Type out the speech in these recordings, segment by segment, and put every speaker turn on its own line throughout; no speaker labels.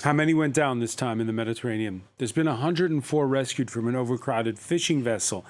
How many went down this time in the Mediterranean? There's been 104 rescued from an overcrowded fishing vessel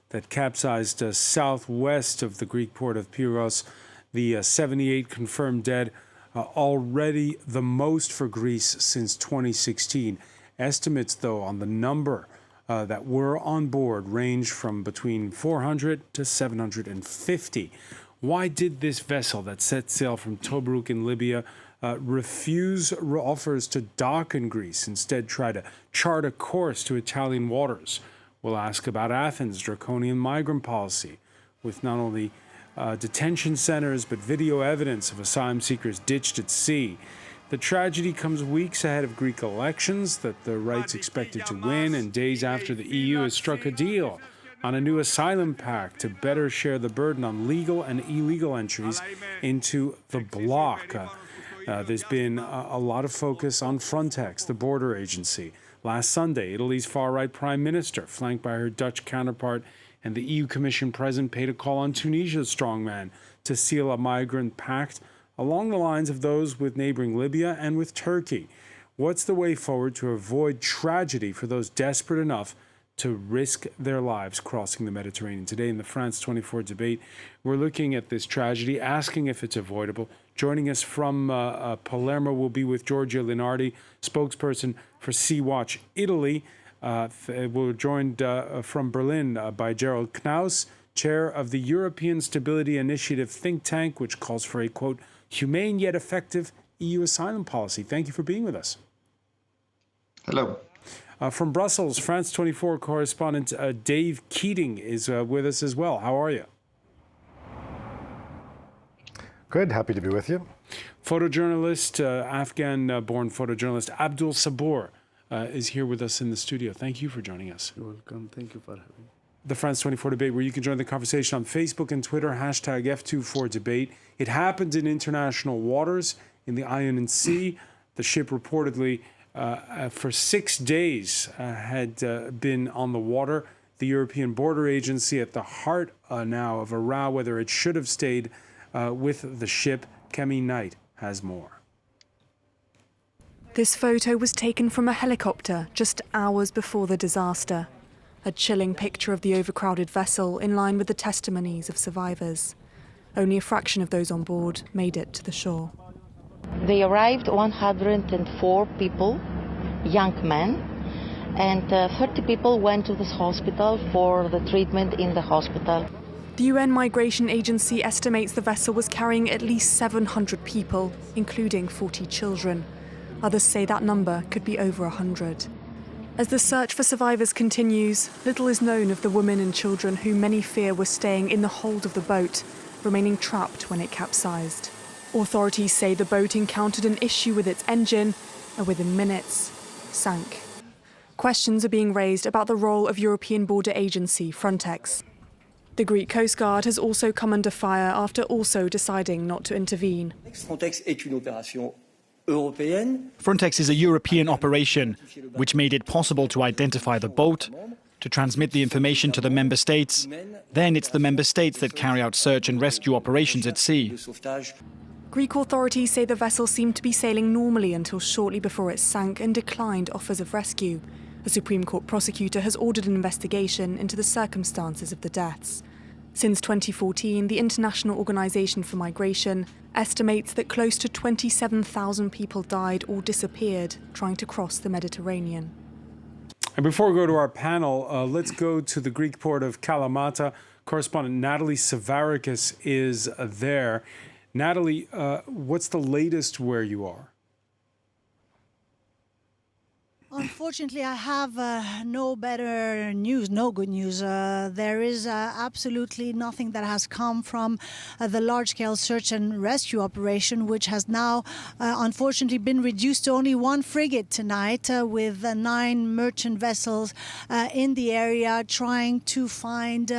that capsized southwest of the Greek port of Pyrgos. The 78 confirmed dead, already the most for Greece since 2016. Estimates, though, on the number that were on board range from between 400 to 750. Why did this vessel that set sail from Tobruk in Libya refuse offers to dock in Greece, instead try to chart a course to Italian waters? We'll ask about Athens' draconian migrant policy, with not only detention centers but video evidence of asylum seekers ditched at sea. The tragedy comes weeks ahead of Greek elections that the right's expected to win, and days after the EU has struck a deal on a new asylum pact to better share the burden on legal and illegal entries into the bloc. There's been a lot of focus on Frontex, the border agency. Last Sunday, Italy's far-right prime minister, flanked by her Dutch counterpart, and the EU Commission president paid a call on Tunisia's strongman to seal a migrant pact along the lines of those with neighboring Libya and with Turkey. What's the way forward to avoid tragedy for those desperate enough to risk their lives crossing the Mediterranean? Today in the France 24 debate, we're looking at this tragedy, asking if it's avoidable. Joining us from Palermo will be with Giorgia Linardi, spokesperson for Sea-Watch Italy. We're joined from Berlin by Gerald Knaus, chair of the European Stability Initiative think tank, which calls for a, quote, humane yet effective EU asylum policy. Thank you for being with us.
Hello.
From Brussels, France 24 correspondent Dave Keating is with us as well. How are you?
Good, happy to be with you.
Photojournalist, Afghan-born photojournalist Abdul Sabur is here with us in the studio. Thank you for joining us.
You're welcome. Thank you for having me.
The France 24 debate, where you can join the conversation on Facebook and Twitter, hashtag F24debate. It happened in international waters in the Ionian Sea. The ship reportedly for 6 days had been on the water. The European Border Agency at the heart now of a row whether it should have stayed with the ship. Kemi Knight has more.
This photo was taken from a helicopter just hours before the disaster. A chilling picture of the overcrowded vessel in line with the testimonies of survivors. Only a fraction of those on board made it to the shore.
They arrived 104 people, young men, and 30 people went to this hospital for the treatment in the hospital.
The UN Migration Agency estimates the vessel was carrying at least 700 people, including 40 children. Others say that number could be over 100. As the search for survivors continues, little is known of the women and children who many fear were staying in the hold of the boat, remaining trapped when it capsized. Authorities say the boat encountered an issue with its engine and within minutes sank. Questions are being raised about the role of European Border Agency Frontex. The Greek Coast Guard has also come under fire after also deciding not to intervene.
Frontex is a European operation, which made it possible to identify the boat, to transmit the information to the member states. Then it's the member states that carry out search and rescue operations at sea.
Greek authorities say the vessel seemed to be sailing normally until shortly before it sank and declined offers of rescue. A Supreme Court prosecutor has ordered an investigation into the circumstances of the deaths. Since 2014, the International Organization for Migration estimates that close to 27,000 people died or disappeared trying to cross the Mediterranean.
And before we go to our panel, let's go to the Greek port of Kalamata. Correspondent Natalie Savarakis is there. Natalie, what's the latest where you are?
Unfortunately, I have no better news, no good news. There is absolutely nothing that has come from the large-scale search and rescue operation, which has now, unfortunately, been reduced to only one frigate tonight, with 9 merchant vessels in the area trying to find,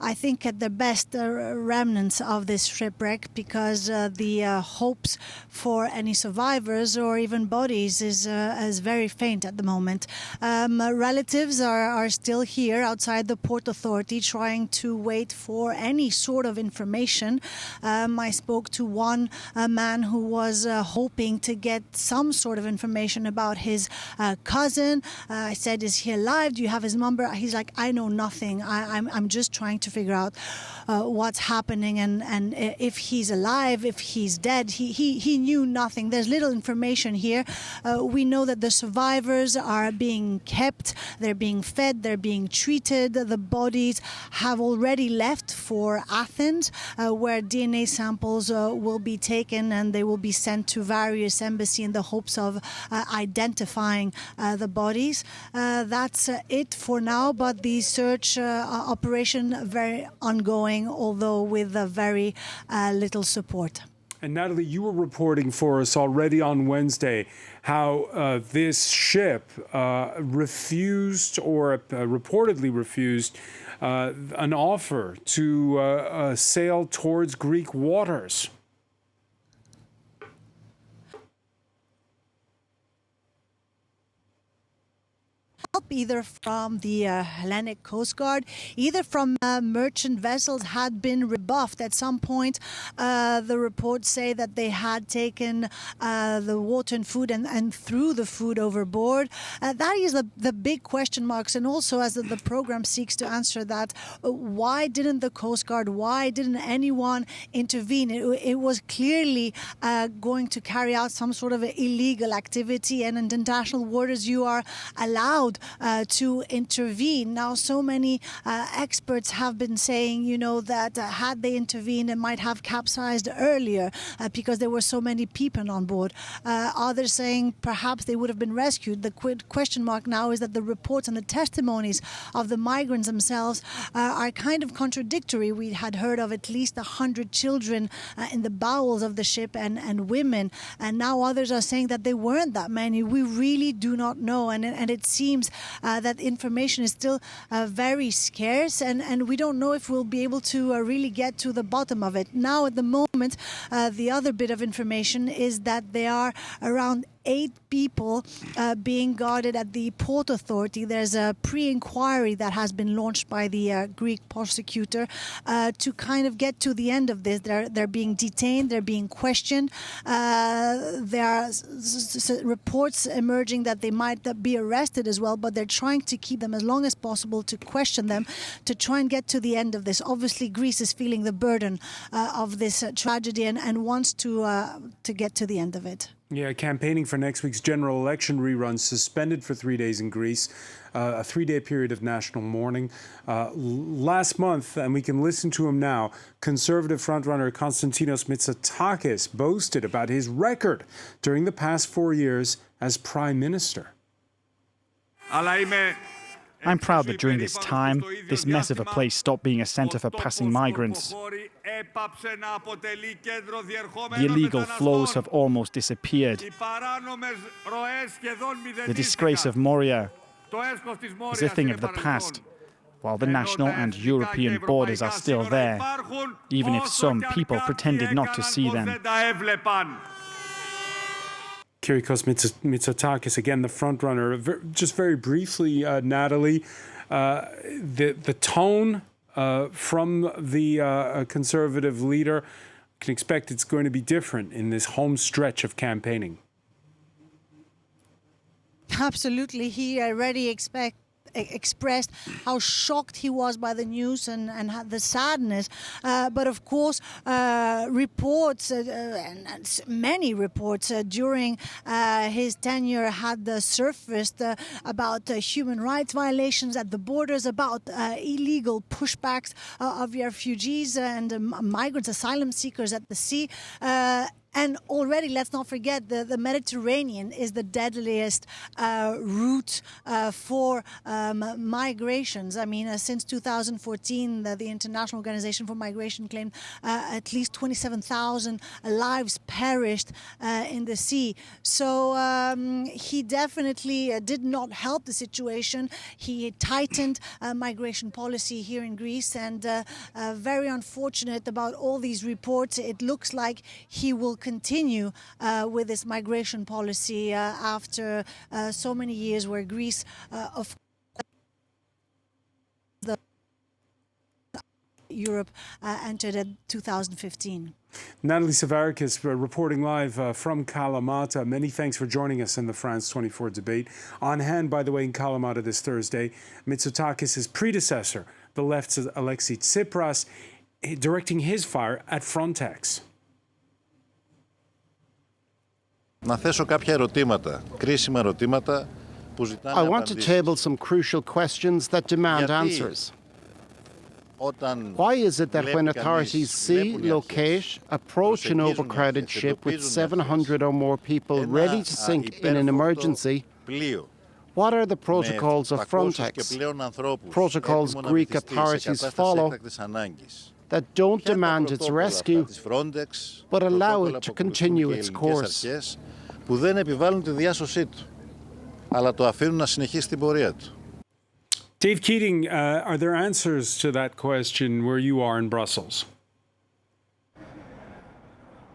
I think, at the best, remnants of this shipwreck, because the hopes for any survivors or even bodies is very faint at the moment. Relatives are still here outside the Port Authority trying to wait for any sort of information. I spoke to one man who was hoping to get some sort of information about his cousin. I said, is he alive? Do you have his number? He's like, I know nothing. I'm just trying to figure out what's happening and if he's alive, if he's dead. He knew nothing. There's little information here. We know that the survivors are being kept, they're being fed, they're being treated. The bodies have already left for Athens, where DNA samples will be taken and they will be sent to various embassies in the hopes of identifying the bodies. That's it for now, but the search operation very ongoing, although with very little support.
And Natalie, you were reporting for us already on Wednesday how this ship refused or reportedly refused an offer to sail towards Greek waters.
Help either from the Hellenic Coast Guard, either from merchant vessels had been rebuffed. At some point, the reports say that they had taken the water and food and threw the food overboard. That is the big question marks, and also as the program seeks to answer that, why didn't the Coast Guard, why didn't anyone intervene? It was clearly going to carry out some sort of illegal activity, and in international waters you are allowed to intervene. Now, so many experts have been saying, that had they intervened, it might have capsized earlier because there were so many people on board. Others saying perhaps they would have been rescued. The question mark now is that the reports and the testimonies of the migrants themselves are kind of contradictory. We had heard of at least 100 children in the bowels of the ship and women, and now others are saying that they weren't that many. We really do not know, and it seems that information is still very scarce, and we don't know if we'll be able to really get to the bottom of it. Now, at the moment, the other bit of information is that there are around 8 people being guarded at the Port Authority. There's a pre-inquiry that has been launched by the Greek prosecutor to kind of get to the end of this. They're being detained, they're being questioned. There are reports emerging that they might be arrested as well, but they're trying to keep them as long as possible to question them, to try and get to the end of this. Obviously, Greece is feeling the burden of this tragedy and wants to get to the end of it.
Yeah, campaigning for next week's general election reruns suspended for 3 days in Greece, a 3-day period of national mourning. Last month, and we can listen to him now, Conservative frontrunner Konstantinos Mitsotakis boasted about his record during the past 4 years as prime minister.
I'm proud that during this time, this mess of a place stopped being a center for passing migrants. The illegal flows have almost disappeared. The disgrace of Moria is a thing of the past, while the national and European borders are still there, even if some people pretended not to see them.
Kyriakos Mitsotakis, again, the front runner. Just very briefly, Natalie, the tone from the Conservative leader, you can expect it's going to be different in this home stretch of campaigning.
Absolutely. He already expressed how shocked he was by the news and the sadness. But of course, reports, and many reports during his tenure had surfaced about human rights violations at the borders, about illegal pushbacks of refugees and migrants, asylum seekers at the sea. And already, let's not forget, the Mediterranean is the deadliest route for migrations. I mean, since 2014, the International Organization for Migration claimed at least 27,000 lives perished in the sea. So he definitely did not help the situation. He tightened migration policy here in Greece, and very unfortunate about all these reports. It looks like he will continue with this migration policy after so many years where Greece, of the Europe entered in 2015.
Natalie Savarakis reporting live from Kalamata. Many thanks for joining us in the France 24 debate. On hand, by the way, in Kalamata this Thursday, Mitsotakis' predecessor, the left's Alexis Tsipras, directing his fire at Frontex.
Να θέσω κάποια ερωτήματα, κρίσιμα ερωτήματα που ζητάνε
I want to
απαντήσεις.
table some crucial questions that demand answers. Why is it that when authorities see, locate, approach an overcrowded ship with 700 or more people ready to sink in an emergency, what are the protocols of Frontex, protocols Greek authorities follow, that don't demand its rescue, but allow it to continue its course?
Που δεν επιβάλλουν τη διάσωσή του, αλλά το αφήνουν να συνεχίσει την πορεία του.
Dave Keating, are there answers to that question where you are in Brussels?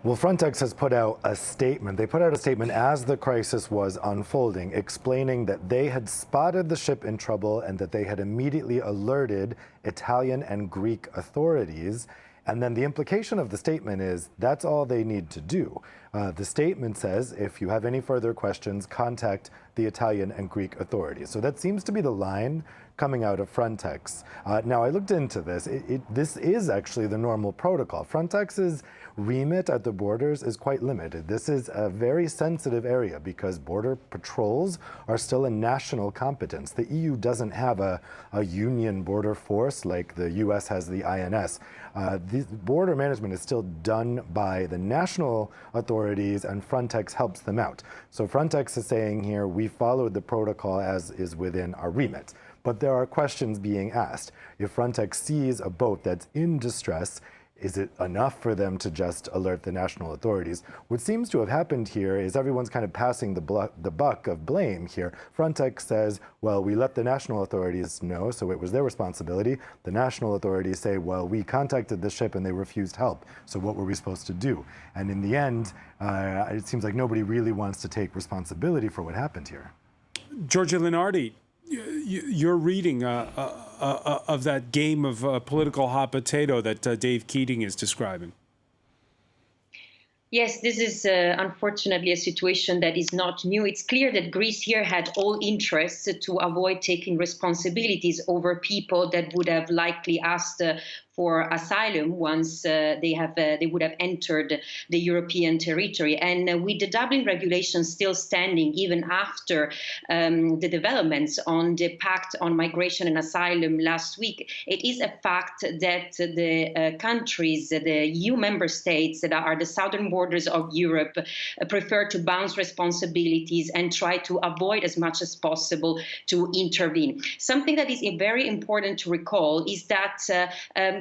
Well, Frontex has put out a statement. They put out a statement as the crisis was unfolding, explaining that they had spotted the ship in trouble and that they had immediately alerted Italian and Greek authorities. And then the implication of the statement is that's all they need to do. The statement says, if you have any further questions, contact the Italian and Greek authorities. So that seems to be the line coming out of Frontex. Now, I looked into this. This is actually the normal protocol. Frontex's remit at the borders is quite limited. This is a very sensitive area because border patrols are still a national competence. The EU doesn't have a union border force like the US has the INS. The border management is still done by the national authorities, and Frontex helps them out. So Frontex is saying here, we followed the protocol as is within our remit. But there are questions being asked. If Frontex sees a boat that's in distress, is it enough for them to just alert the national authorities? What seems to have happened here is everyone's kind of passing the buck of blame here. Frontex says, well, we let the national authorities know, so it was their responsibility. The national authorities say, well, we contacted the ship and they refused help, so what were we supposed to do? And in the end, it seems like nobody really wants to take responsibility for what happened here.
Giorgia Linardi, your reading of that game of political hot potato that Dave Keating is describing.
Yes, this is unfortunately a situation that is not new. It's clear that Greece here had all interests to avoid taking responsibilities over people that would have likely asked for asylum once they would have entered the European territory. And with the Dublin regulation still standing, even after the developments on the Pact on Migration and Asylum last week, it is a fact that the countries, the EU member states that are the southern borders of Europe, prefer to bounce responsibilities and try to avoid as much as possible to intervene. Something that is very important to recall is that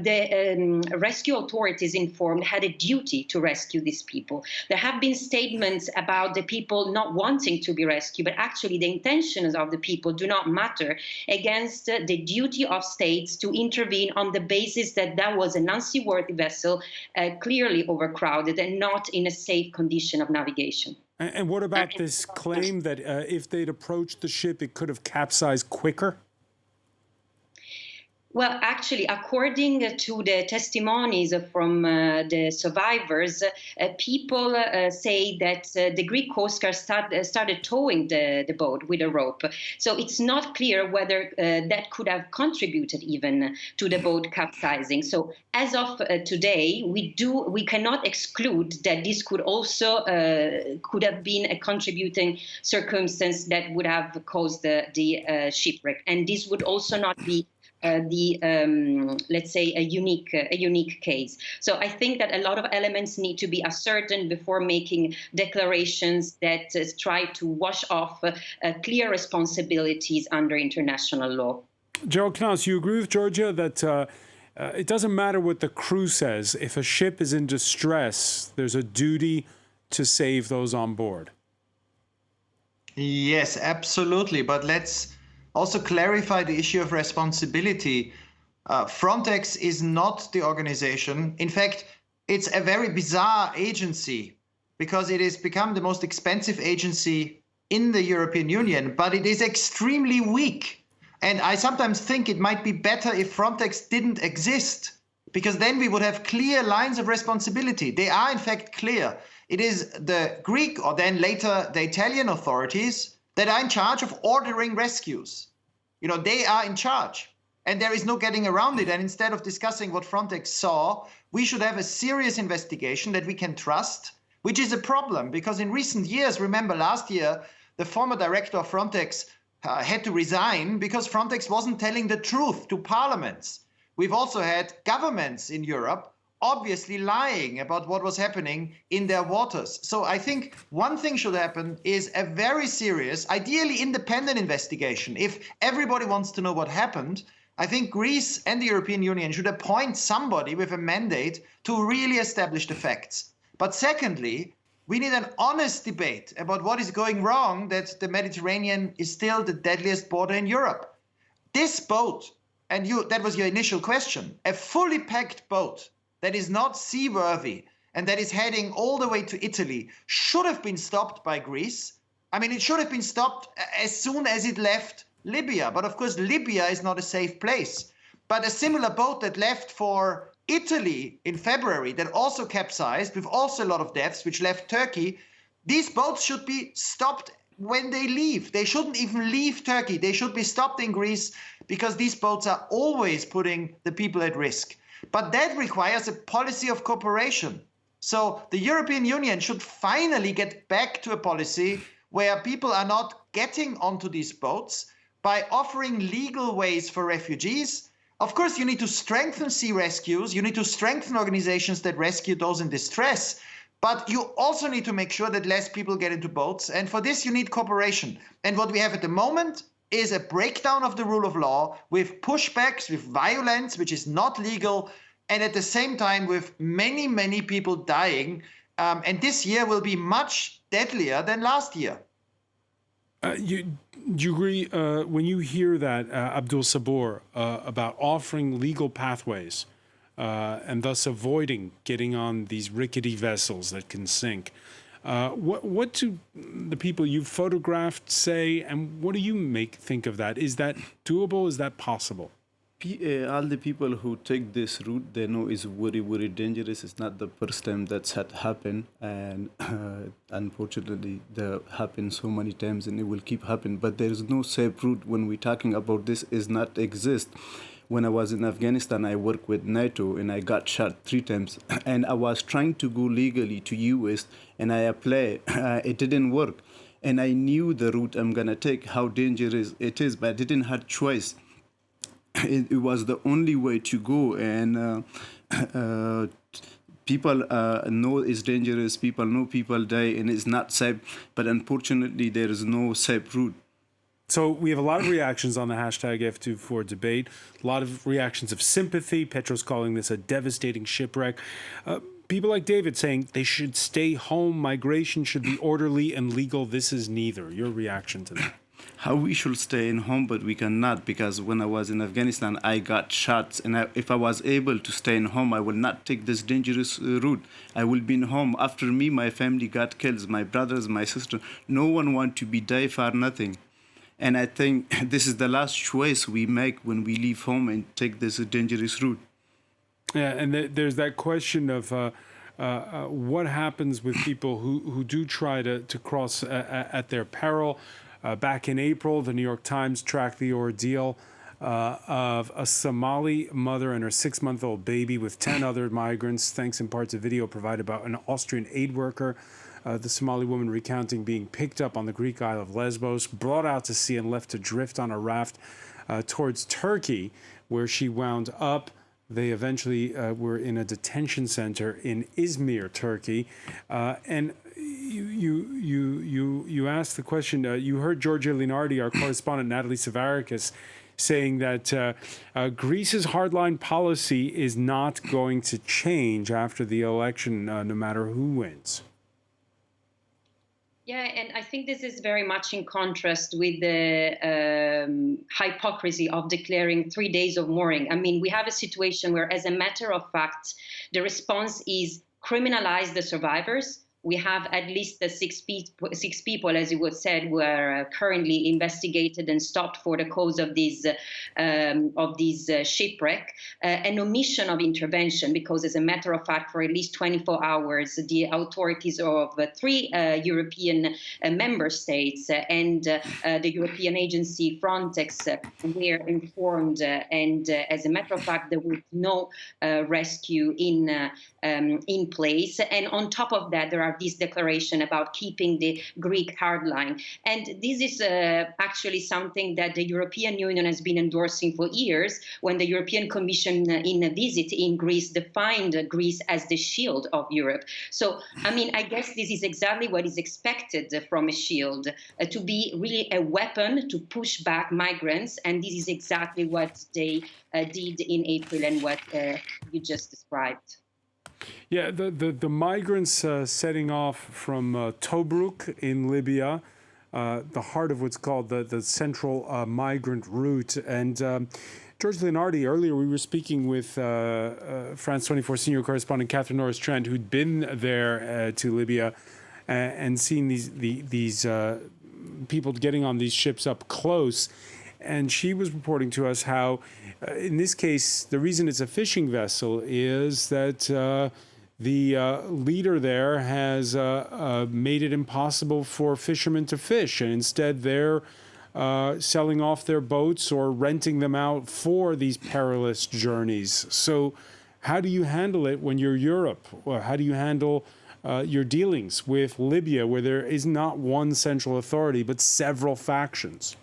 the rescue authorities informed had a duty to rescue these people. There have been statements about the people not wanting to be rescued, but actually the intentions of the people do not matter against the duty of states to intervene on the basis that that was an unseaworthy vessel, clearly overcrowded and not in a safe condition of navigation.
And what about this claim that if they'd approached the ship, it could have capsized quicker?
Well, actually, according to the testimonies from the survivors, people say that the Greek Coast Guard started towing the boat with a rope. So it's not clear whether that could have contributed even to the boat capsizing. So as of today, we cannot exclude that this could also could have been a contributing circumstance that would have caused the shipwreck. And this would also not be let's say a unique case. So I think that a lot of elements need to be ascertained before making declarations that try to wash off clear responsibilities under international law.
Gerald Knaus, you agree with Georgia that it doesn't matter what the crew says. If a ship is in distress, there's a duty to save those on board.
Yes, absolutely. But let's also clarify the issue of responsibility. Frontex is not the organization. In fact, it's a very bizarre agency. because it has become the most expensive agency in the European Union, but it is extremely weak. And I sometimes think it might be better if Frontex didn't exist, because then we would have clear lines of responsibility. They are in fact clear. It is the Greek or then later the Italian authorities that are in charge of ordering rescues. You know, they are in charge and there is no getting around it. And instead of discussing what Frontex saw, we should have a serious investigation that we can trust, which is a problem because in recent years, remember last year, the former director of Frontex had to resign because Frontex wasn't telling the truth to parliaments. We've also had governments in Europe obviously lying about what was happening in their waters. So I think one thing should happen is a very serious, ideally independent investigation. If everybody wants to know what happened, I think Greece and the European Union should appoint somebody with a mandate to really establish the facts. But secondly, we need an honest debate about what is going wrong, that the Mediterranean is still the deadliest border in Europe. This boat, and that was your initial question, a fully packed boat that is not seaworthy and that is heading all the way to Italy should have been stopped by Greece. I mean, it should have been stopped as soon as it left Libya. But of course, Libya is not a safe place. But a similar boat that left for Italy in February that also capsized with also a lot of deaths, which left Turkey, these boats should be stopped when they leave. They shouldn't even leave Turkey. They should be stopped in Greece because these boats are always putting the people at risk. But that requires a policy of cooperation. So the European Union should finally get back to a policy where people are not getting onto these boats by offering legal ways for refugees. Of course, you need to strengthen sea rescues. You need to strengthen organizations that rescue those in distress. But you also need to make sure that less people get into boats. And for this, you need cooperation. And what we have at the moment is a breakdown of the rule of law with pushbacks, with violence, which is not legal, and at the same time with many, many people dying. And this year will be much deadlier than last year.
Do you agree when you hear that, Abdul Sabur, about offering legal pathways and thus avoiding getting on these rickety vessels that can sink? What do the people you've photographed say, and what do you think of that? Is that doable? Is that possible?
All the people who take this route, they know it's very, very dangerous. It's not the first time that's had happened, and unfortunately, that happened so many times, and it will keep happening. But there is no safe route when we're talking about this. Is not exist. When I was in Afghanistan, I worked with NATO, and I got shot 3 times. And I was trying to go legally to US, and I applied. It didn't work, and I knew the route I'm gonna take, how dangerous it is, but I didn't have choice. It was the only way to go, and people know it's dangerous. People know people die, and it's not safe. But unfortunately, there is no safe route.
So we have a lot of reactions on the hashtag F24 debate, a lot of reactions of sympathy. Petros calling this a devastating shipwreck. People like David saying they should stay home, migration should be orderly and legal. This is neither. Your reaction to that?
How we should stay in home, but we cannot, because when I was in Afghanistan, I got shots. And if I was able to stay in home, I will not take this dangerous route. I will be in home. After me, my family got killed, my brothers, my sister. No one want to be die for nothing. And I think this is the last choice we make when we leave home and take this dangerous route.
Yeah, and there's that question of what happens with people who do try to cross at their peril. Back in April, the New York Times tracked the ordeal of a Somali mother and her 6-month-old baby with 10 other migrants, thanks in part to video provided by an Austrian aid worker. The Somali woman recounting being picked up on the Greek Isle of Lesbos, brought out to sea and left to drift on a raft towards Turkey, where she wound up. They eventually were in a detention center in Izmir, Turkey. And you asked the question, you heard Georgia Linardi, our correspondent, Natalie Savarakis, saying that Greece's hardline policy is not going to change after the election, no matter who wins.
Yeah, and I think this is very much in contrast with the hypocrisy of declaring 3 days of mourning. I mean, we have a situation where, as a matter of fact, the response is criminalize the survivors, We have at least the six people, as it was said, were currently investigated and stopped for the cause of this shipwreck. An omission of intervention, because as a matter of fact, for at least 24 hours, the authorities of 3 European member states and the European agency Frontex were informed. And as a matter of fact, there was no rescue in place. And on top of that, there are this declaration about keeping the Greek hardline. And this is actually something that the European Union has been endorsing for years, when the European Commission in a visit in Greece defined Greece as the shield of Europe. So, I mean, I guess this is exactly what is expected from a shield, to be really a weapon to push back migrants. And this is exactly what they did in April and what you just described.
Yeah, the migrants setting off from Tobruk in Libya, the heart of what's called the central migrant route. And George Leonardi, earlier we were speaking with France 24 senior correspondent Catherine Norris-Trent, who'd been there to Libya and seen these people getting on these ships up close. And she was reporting to us how, in this case, the reason it's a fishing vessel is that the leader there has made it impossible for fishermen to fish. And instead, they're selling off their boats or renting them out for these perilous journeys. So how do you handle it when you're Europe? Or how do you handle your dealings with Libya, where there is not one central authority, but several factions?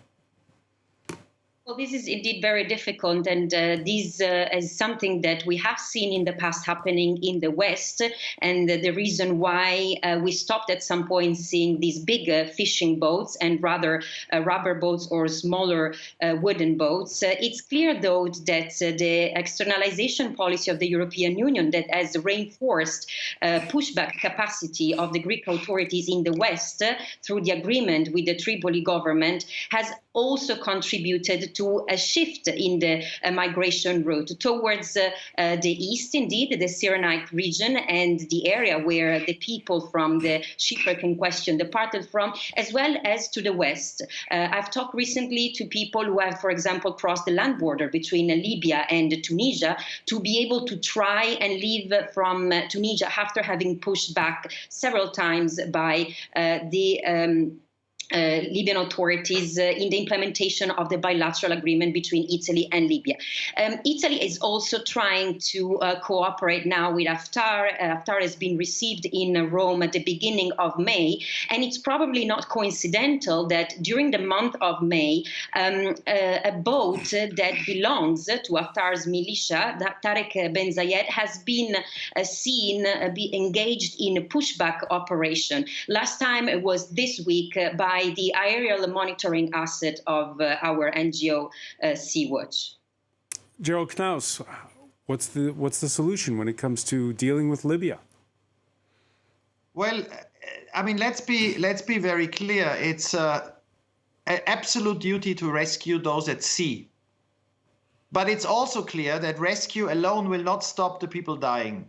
Well, this is indeed very difficult, and this is something that we have seen in the past happening in the West, and the reason why we stopped at some point seeing these big fishing boats and rather rubber boats or smaller wooden boats. It's clear, though, that the externalization policy of the European Union that has reinforced pushback capacity of the Greek authorities in the West through the agreement with the Tripoli government has also contributed to a shift in the migration route towards the east, indeed, the Cyrenaic region and the area where the people from the shipwreck in question departed from, as well as to the west. I've talked recently to people who have, for example, crossed the land border between Libya and Tunisia to be able to try and leave from Tunisia after having pushed back several times by the Libyan authorities in the implementation of the bilateral agreement between Italy and Libya. Italy is also trying to cooperate now with Haftar. Haftar has been received in Rome at the beginning of May, and it's probably not coincidental that during the month of May, a boat that belongs to Haftar's militia, Tarek Ben Zayed, has been seen be engaged in a pushback operation. Last time it was this week by the aerial monitoring asset of our NGO Sea-Watch.
Gerald Knaus, what's the solution when it comes to dealing with Libya?
Well, I mean, let's be very clear. It's an absolute duty to rescue those at sea. But it's also clear that rescue alone will not stop the people dying.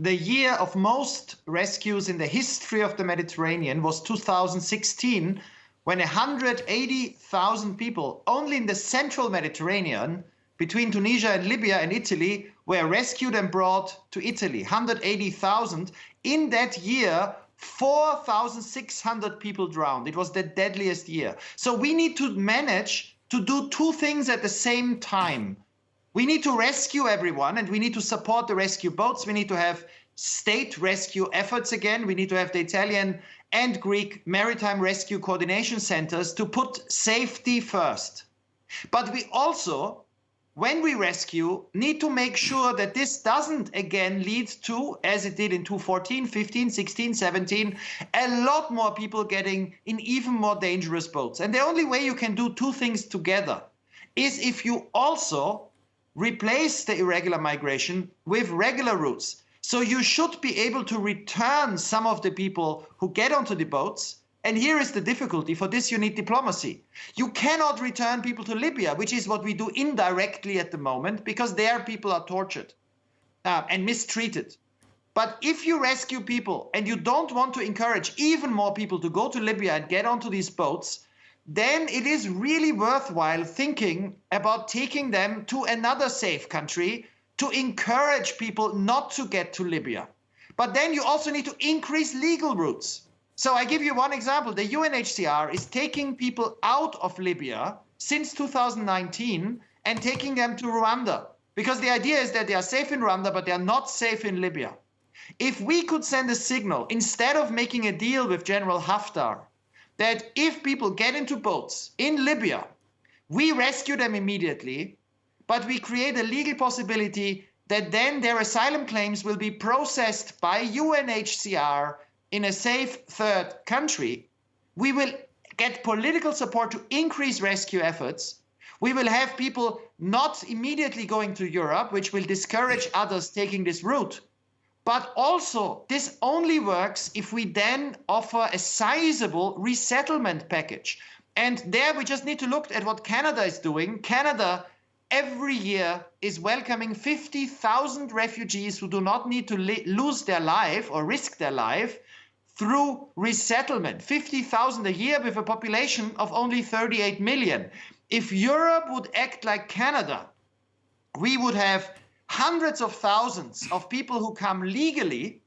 The year of most rescues in the history of the Mediterranean was 2016, when 180,000 people only in the central Mediterranean between Tunisia and Libya and Italy were rescued and brought to Italy. 180,000. In that year, 4,600 people drowned. It was the deadliest year. So we need to manage to do two things at the same time. We need to rescue everyone, and we need to support the rescue boats. We need to have state rescue efforts again. We need to have the Italian and Greek maritime rescue coordination centers to put safety first. But we also, when we rescue, need to make sure that this doesn't again lead to, as it did in 2014, 15, 16, 17, a lot more people getting in even more dangerous boats. And the only way you can do two things together is if you also replace the irregular migration with regular routes. So you should be able to return some of the people who get onto the boats. And here is the difficulty. For this, you need diplomacy. You cannot return people to Libya, which is what we do indirectly at the moment, because there people are tortured and mistreated. But if you rescue people and you don't want to encourage even more people to go to Libya and get onto these boats, then it is really worthwhile thinking about taking them to another safe country to encourage people not to get to Libya. But then you also need to increase legal routes. So I give you one example. The UNHCR is taking people out of Libya since 2019 and taking them to Rwanda, because the idea is that they are safe in Rwanda, but they are not safe in Libya. If we could send a signal, instead of making a deal with General Haftar, that if people get into boats in Libya, we rescue them immediately, but we create a legal possibility that then their asylum claims will be processed by UNHCR in a safe third country, we will get political support to increase rescue efforts. We will have people not immediately going to Europe, which will discourage others taking this route. But also, this only works if we then offer a sizable resettlement package. And there we just need to look at what Canada is doing. Canada, every year, is welcoming 50,000 refugees who do not need to lose their life or risk their life through resettlement. 50,000 a year with a population of only 38 million. If Europe would act like Canada, we would have hundreds of thousands of people who come legally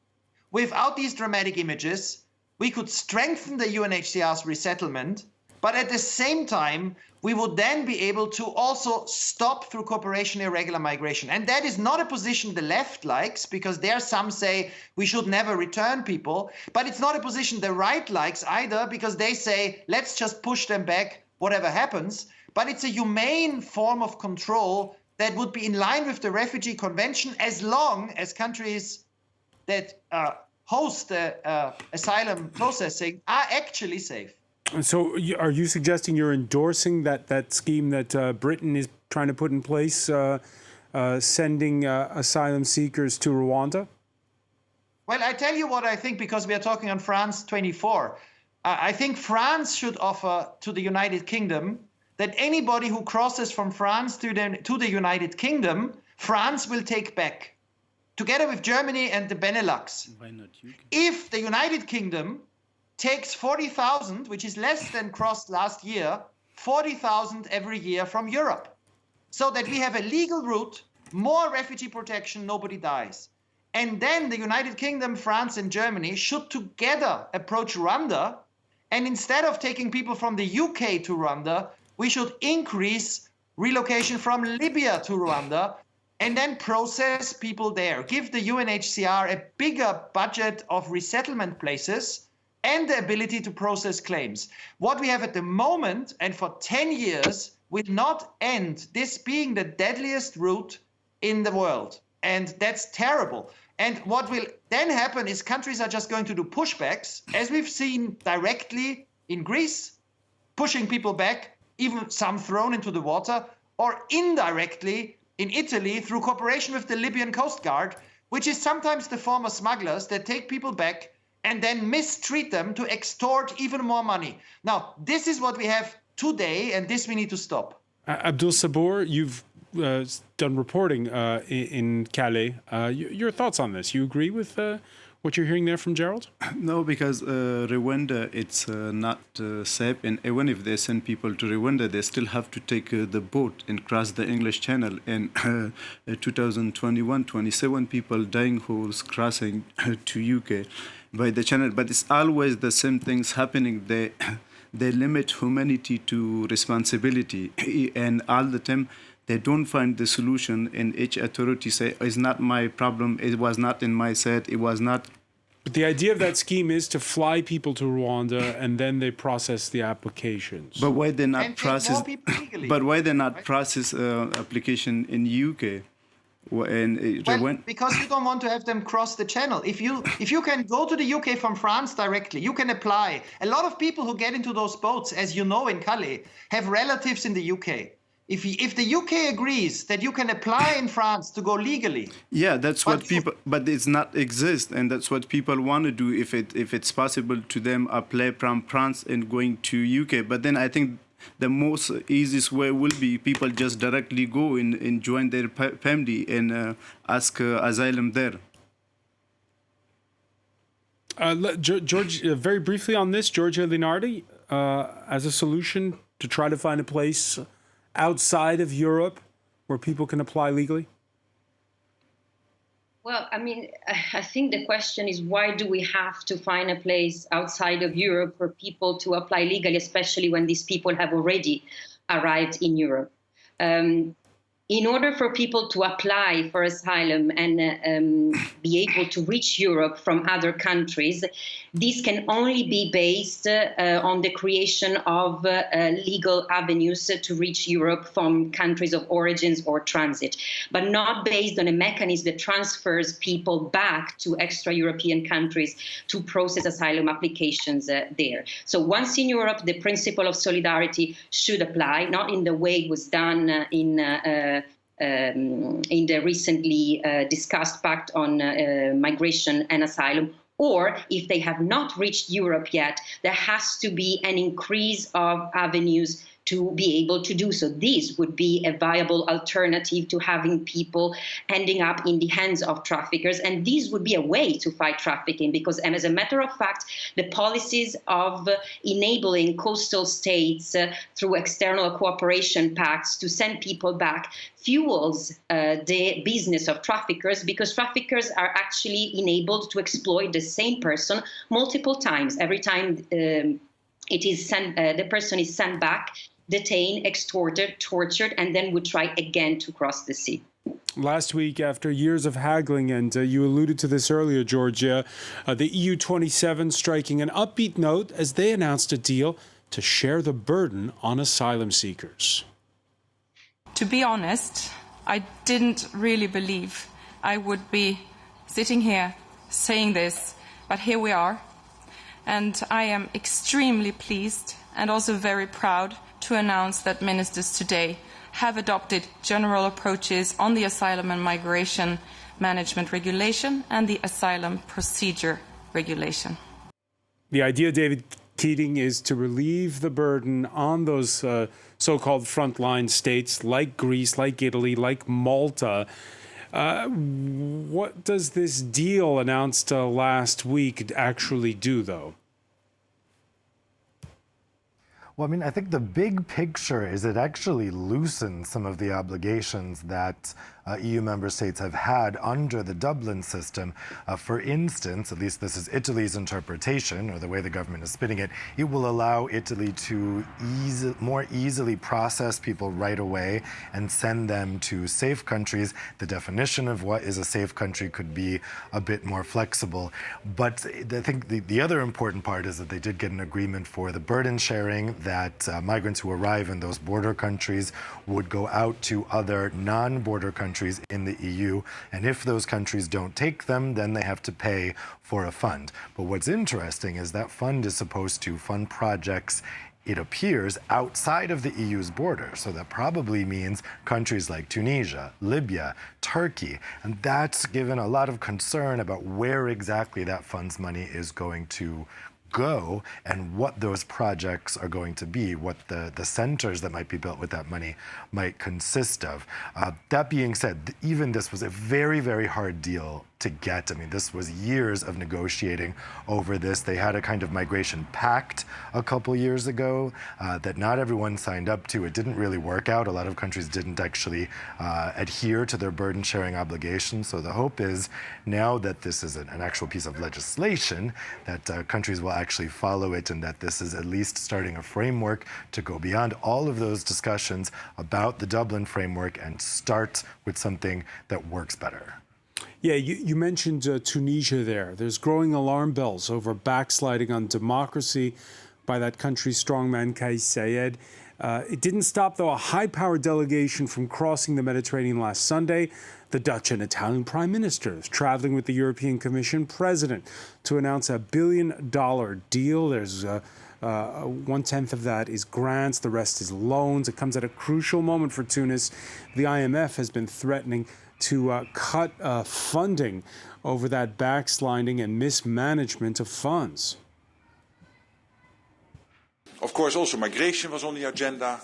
without these dramatic images. We could strengthen the UNHCR's resettlement, but at the same time, we would then be able to also stop through cooperation irregular migration. And that is not a position the left likes, because there some say we should never return people, but it's not a position the right likes either, because they say, let's just push them back, whatever happens. But it's a humane form of control that would be in line with the Refugee Convention, as long as countries that host asylum processing are actually safe.
And so are you suggesting you're endorsing that scheme that Britain is trying to put in place, sending asylum seekers to Rwanda?
Well, I tell you what I think, because we are talking on France 24. I think France should offer to the United Kingdom that anybody who crosses from France to the United Kingdom, France will take back, together with Germany and the Benelux.
Why not UK?
If the United Kingdom takes 40,000, which is less than crossed last year, 40,000 every year from Europe, so that we have a legal route, more refugee protection, nobody dies. And then the United Kingdom, France and Germany should together approach Rwanda, and instead of taking people from the UK to Rwanda, we should increase relocation from Libya to Rwanda and then process people there. Give the UNHCR a bigger budget of resettlement places and the ability to process claims. What we have at the moment, and for 10 years, will not end this being the deadliest route in the world. And that's terrible. And what will then happen is countries are just going to do pushbacks, as we've seen directly in Greece, pushing people back, even some thrown into the water, or indirectly in Italy through cooperation with the Libyan Coast Guard, which is sometimes the former smugglers that take people back and then mistreat them to extort even more money. Now, this is what we have today, and this we need to stop.
Abdul Sabur, you've done reporting in Calais. Your thoughts on this? You agree with what you're hearing there from Gerald?
No, because Rwanda, it's not safe. And even if they send people to Rwanda, they still have to take the boat and cross the English Channel. In 2021, 27 people dying who was crossing to UK by the channel. But it's always the same things happening. They limit humanity to responsibility. And all the time, they don't find the solution, and each authority say, it's not my problem, it was not in my set, it was not.
But the idea of that scheme is to fly people to Rwanda and then they process the applications.
But why they not
And
process?
take more people legally.
But why they not process application in UK?
Well, because you don't want to have them cross the channel. If you can go to the UK from France directly, you can apply. A lot of people who get into those boats, as you know in Calais, have relatives in the UK. If the UK agrees that you can apply in France to go legally,
yeah, that's what people. But it's not exist, and that's what people want to do. If it's possible to them apply from France and going to UK, but then I think the most easiest way will be people just directly go and join their family and ask asylum there.
George, very briefly on this, Giorgia Linardi, as a solution to try to find a place outside of Europe where people can apply legally?
Well, I mean, I think the question is, why do we have to find a place outside of Europe for people to apply legally, especially when these people have already arrived in Europe? In order for people to apply for asylum and be able to reach Europe from other countries, this can only be based on the creation of legal avenues to reach Europe from countries of origins or transit, but not based on a mechanism that transfers people back to extra-European countries to process asylum applications there. So once in Europe, the principle of solidarity should apply, not in the way it was done in the recently discussed Pact on Migration and Asylum, or if they have not reached Europe yet, there has to be an increase of avenues to be able to do so. This would be a viable alternative to having people ending up in the hands of traffickers. And this would be a way to fight trafficking, because as a matter of fact, the policies of enabling coastal states through external cooperation pacts to send people back fuels the business of traffickers, because traffickers are actually enabled to exploit the same person multiple times. Every time it is sent, the person is sent back, detained, extorted, tortured, and then would try again to cross the sea.
Last week, after years of haggling, and you alluded to this earlier, Georgia, the EU27 striking an upbeat note as they announced a deal to share the burden on asylum seekers.
To be honest, I didn't really believe I would be sitting here saying this, but here we are. And I am extremely pleased and also very proud to announce that ministers today have adopted general approaches on the Asylum and Migration Management Regulation and the Asylum Procedure Regulation.
The idea, David Keating, is to relieve the burden on those so-called frontline states like Greece, like Italy, like Malta. What does this deal announced last week actually do, though?
Well, I mean, I think the big picture is it actually loosens some of the obligations that EU member states have had under the Dublin system. For instance, at least this is Italy's interpretation, or the way the government is spinning it, it will allow Italy to more easily process people right away and send them to safe countries. The definition of what is a safe country could be a bit more flexible. But I think the other important part is that they did get an agreement for the burden sharing, that migrants who arrive in those border countries would go out to other non-border countries in the EU, and if those countries don't take them, then they have to pay for a fund. But what's interesting is that fund is supposed to fund projects, it appears, outside of the EU's border. So that probably means countries like Tunisia, Libya, Turkey, and that's given a lot of concern about where exactly that fund's money is going to go and what those projects are going to be, what the centers that might be built with that money might consist of. That being said, even this was a very, very hard deal to get. I mean, this was years of negotiating over this. They had a kind of migration pact a couple years ago that not everyone signed up to. It didn't really work out. A lot of countries didn't actually adhere to their burden sharing obligations. So the hope is now that this is an actual piece of legislation, that countries will actually follow it, and that this is at least starting a framework to go beyond all of those discussions about the Dublin framework and start with something that works better.
Yeah, you mentioned Tunisia there. There's growing alarm bells over backsliding on democracy by that country's strongman Kais Saied. It didn't stop, though, a high-powered delegation from crossing the Mediterranean last Sunday. The Dutch and Italian prime ministers traveling with the European Commission president to announce a $1 billion deal. There's 1/10 of that is grants, the rest is loans. It comes at a crucial moment for Tunis. The IMF has been threatening to cut funding over that backsliding and mismanagement of funds.
Of course, also migration was on the agenda.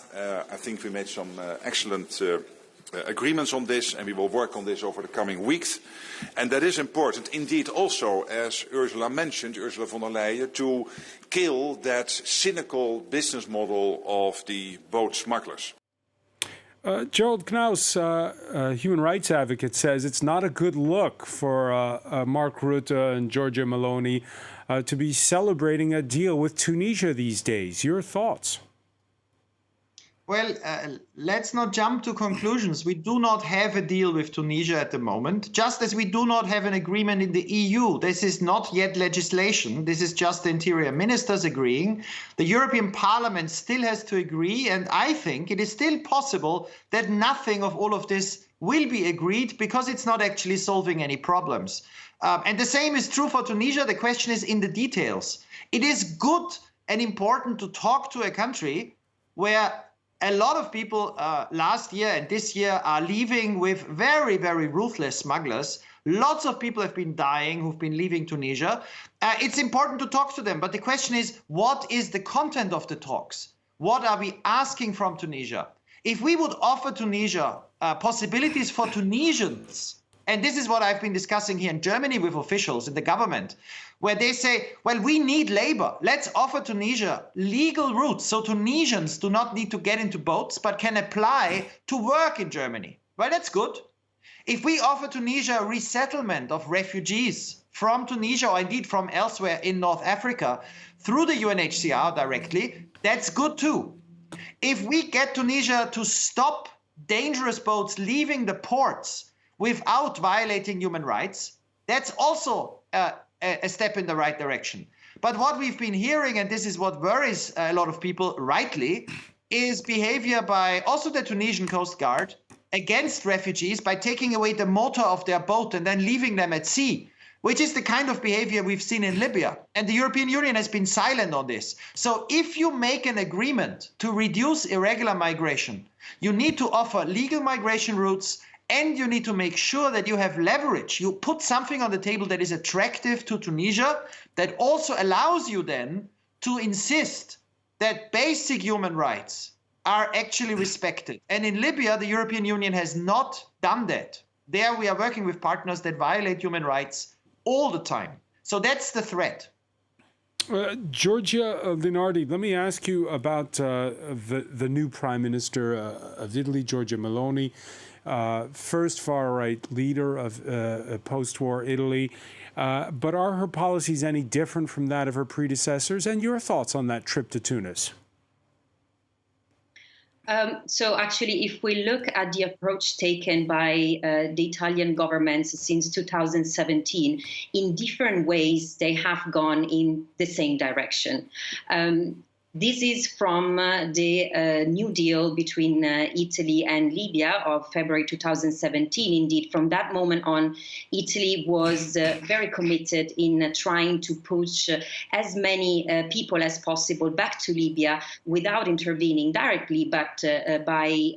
I think we made some excellent agreements on this, and we will work on this over the coming weeks. And that is important, indeed, also, as Ursula mentioned, Ursula von der Leyen, to kill that cynical business model of the boat smugglers.
Gerald Knaus, a human rights advocate, says it's not a good look for Mark Rutte and Giorgia Meloni to be celebrating a deal with Tunisia these days. Your thoughts?
Well, let's not jump to conclusions. We do not have a deal with Tunisia at the moment, just as we do not have an agreement in the EU. This is not yet legislation. This is just the interior ministers agreeing. The European Parliament still has to agree, and I think it is still possible that nothing of all of this will be agreed because it's not actually solving any problems. And the same is true for Tunisia. The question is in the details. It is good and important to talk to a country where a lot of people last year and this year are leaving with very, very ruthless smugglers. Lots of people have been dying who've been leaving Tunisia. It's important to talk to them. But the question is, what is the content of the talks? What are we asking from Tunisia? If we would offer Tunisia possibilities for Tunisians, and this is what I've been discussing here in Germany with officials in the government, where they say, well, we need labor. Let's offer Tunisia legal routes so Tunisians do not need to get into boats, but can apply to work in Germany. Well, that's good. If we offer Tunisia a resettlement of refugees from Tunisia or indeed from elsewhere in North Africa through the UNHCR directly, that's good too. If we get Tunisia to stop dangerous boats leaving the ports without violating human rights, that's also a step in the right direction. But what we've been hearing, and this is what worries a lot of people rightly, is behavior by also the Tunisian Coast Guard against refugees by taking away the motor of their boat and then leaving them at sea, which is the kind of behavior we've seen in Libya. And the European Union has been silent on this. So if you make an agreement to reduce irregular migration, you need to offer legal migration routes, and you need to make sure that you have leverage. You put something on the table that is attractive to Tunisia, that also allows you then to insist that basic human rights are actually respected. And in Libya, the European Union has not done that. There we are working with partners that violate human rights all the time. So that's the threat.
Giorgia Linardi, let me ask you about the new Prime Minister of Italy, Giorgia Meloni. First far-right leader of post-war Italy. But are her policies any different from that of her predecessors? And your thoughts on that trip to Tunis?
So actually, if we look at the approach taken by the Italian government since 2017, in different ways, they have gone in the same direction. This is from the New Deal between Italy and Libya of February 2017. Indeed, from that moment on, Italy was very committed in trying to push as many people as possible back to Libya without intervening directly, but by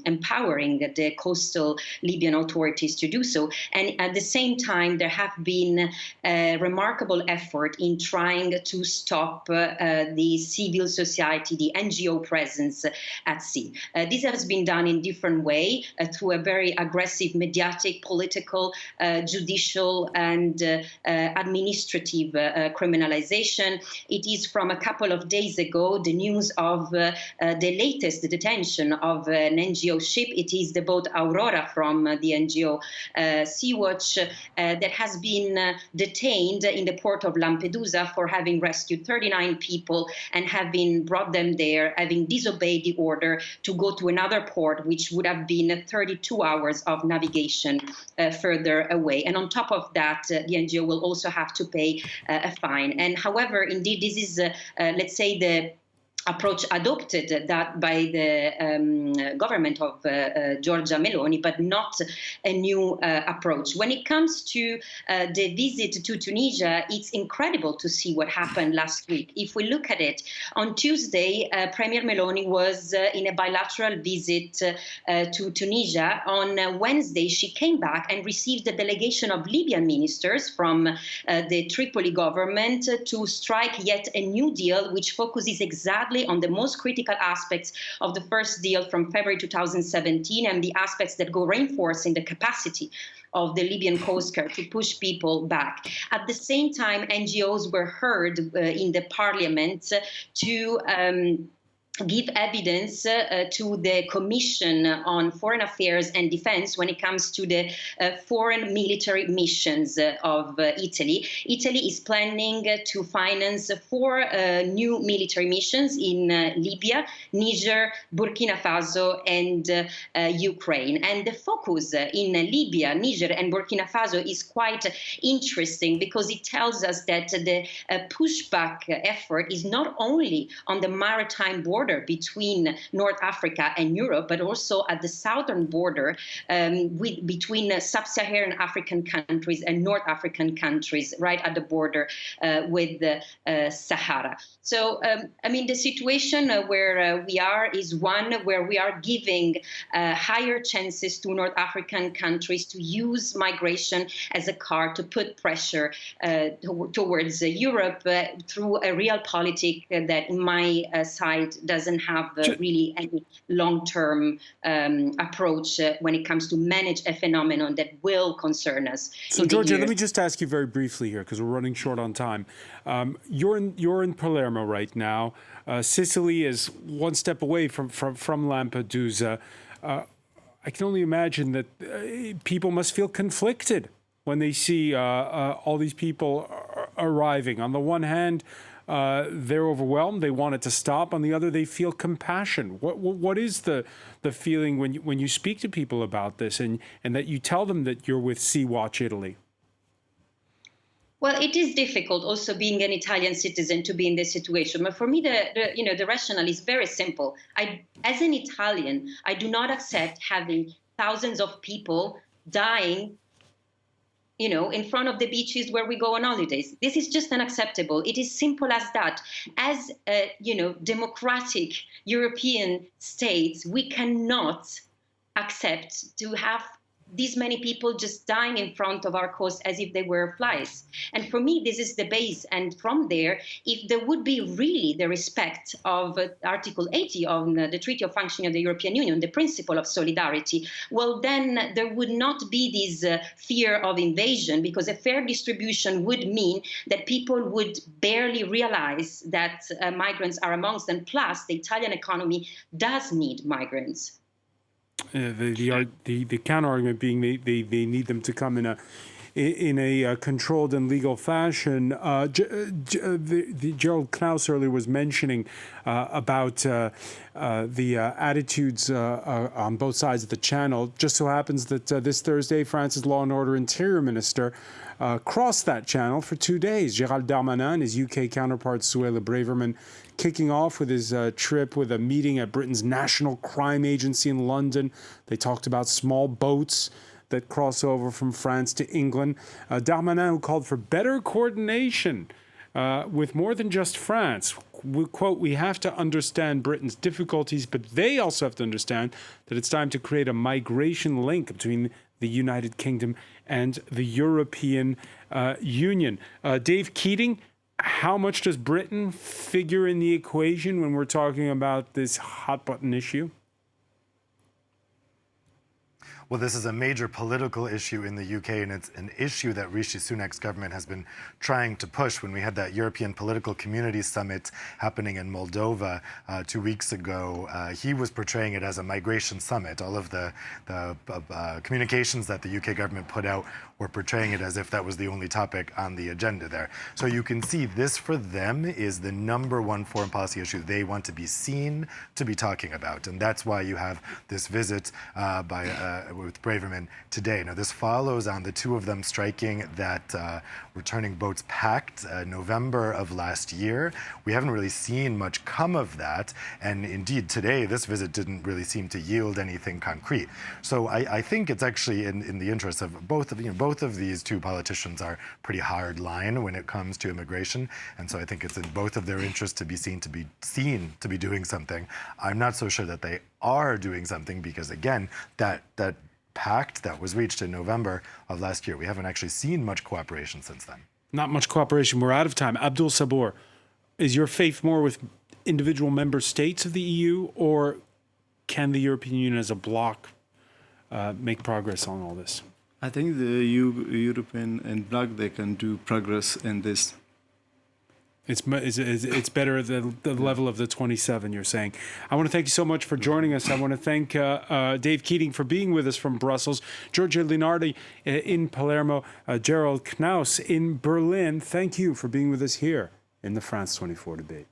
empowering the coastal Libyan authorities to do so. And at the same time, there have been a remarkable effort in trying to stop the civil society, the NGO presence at sea. This has been done in different ways through a very aggressive mediatic, political, judicial and administrative criminalization. It is from a couple of days ago, the news of the latest detention of an NGO ship. It is the boat Aurora from the NGO Sea-Watch that has been detained in the port of Lampedusa for having rescued 39 people and having brought them there, having disobeyed the order to go to another port, which would have been 32 hours of navigation further away. And on top of that, the NGO will also have to pay a fine. And however, indeed, this is, let's say, the approach adopted that by the government of Giorgia Meloni, but not a new approach. When it comes to the visit to Tunisia, it's incredible to see what happened last week. If we look at it, on Tuesday, Premier Meloni was in a bilateral visit to Tunisia. On Wednesday, she came back and received a delegation of Libyan ministers from the Tripoli government to strike yet a new deal, which focuses exactly exactly on the most critical aspects of the first deal from February 2017 and the aspects that go reinforcing the capacity of the Libyan Coast Guard to push people back. At the same time, NGOs were heard in the parliament to give evidence to the Commission on Foreign Affairs and Defense when it comes to the foreign military missions of Italy. Italy is planning to finance 4 new military missions in Libya, Niger, Burkina Faso, and Ukraine. And the focus in Libya, Niger, and Burkina Faso is quite interesting because it tells us that the pushback effort is not only on the maritime border between North Africa and Europe, but also at the southern border between sub-Saharan African countries and North African countries, right at the border with Sahara. So, I mean, the situation where we are is one where we are giving higher chances to North African countries to use migration as a card to put pressure towards Europe through a realpolitik that, in my side, doesn't have really any long-term approach when it comes to manage a phenomenon that will concern us.
So, Giorgia, let me just ask you very briefly here, because we're running short on time. You're in Palermo right now. Sicily is one step away from Lampedusa. I can only imagine that people must feel conflicted when they see all these people arriving. On the one hand, they're overwhelmed. They want it to stop. On the other, they feel compassion. What is the feeling when you speak to people about this and that you tell them that you're with Sea-Watch Italy?
Well, it is difficult also being an Italian citizen to be in this situation. But for me, the rationale is very simple. As an Italian, I do not accept having thousands of people dying in front of the beaches where we go on holidays. This is just unacceptable. It is simple as that. As democratic European states, we cannot accept to have these many people just dying in front of our coast as if they were flies. And for me, this is the base. And from there, if there would be really the respect of Article 80 of the Treaty of Functioning of the European Union, the principle of solidarity, well, then there would not be this fear of invasion, because a fair distribution would mean that people would barely realize that migrants are amongst them. Plus, the Italian economy does need migrants.
The counter argument being they need them to come in a controlled and legal fashion. Gerald Knaus earlier was mentioning about the attitudes on both sides of the channel. Just so happens that this Thursday, France's Law and Order Interior Minister crossed that channel for 2 days. Gerald Darmanin and his UK counterpart Suella Braverman kicking off with his trip with a meeting at Britain's National Crime Agency in London. They talked about small boats that cross over from France to England. Darmanin, who called for better coordination with more than just France. Quote, "We have to understand Britain's difficulties, but they also have to understand that it's time to create a migration link between the United Kingdom and the European Union." Dave Keating, how much does Britain figure in the equation when we're talking about this hot-button issue?
Well, this is a major political issue in the UK, and it's an issue that Rishi Sunak's government has been trying to push. When we had that European Political Community Summit happening in Moldova 2 weeks ago, he was portraying it as a migration summit. All of the communications that the UK government put out were portraying it as if that was the only topic on the agenda there. So you can see this for them is the #1 foreign policy issue they want to be seen to be talking about. And that's why you have this visit with Braverman today. Now, this follows on the two of them striking that returning boats pact November of last year. We haven't really seen much come of that. And indeed, today, this visit didn't really seem to yield anything concrete. So I think it's actually in the interest of both of these two politicians are pretty hard line when it comes to immigration. And so I think it's in both of their interests to be seen to be doing something. I'm not so sure that they are doing something because, again, that pact that was reached in November of last year, we haven't actually seen much cooperation since then.
Not much cooperation. We're out of time. Abdul Sabur, is your faith more with individual member states of the EU, or can the European Union as a bloc make progress on all this?
I think the European and bloc, they can do progress in this.
It's better at the level of the 27, you're saying. I want to thank you so much for joining us. I want to thank Dave Keating for being with us from Brussels, Giorgio Linardi in Palermo, Gerald Knaus in Berlin. Thank you for being with us here in the France 24 debate.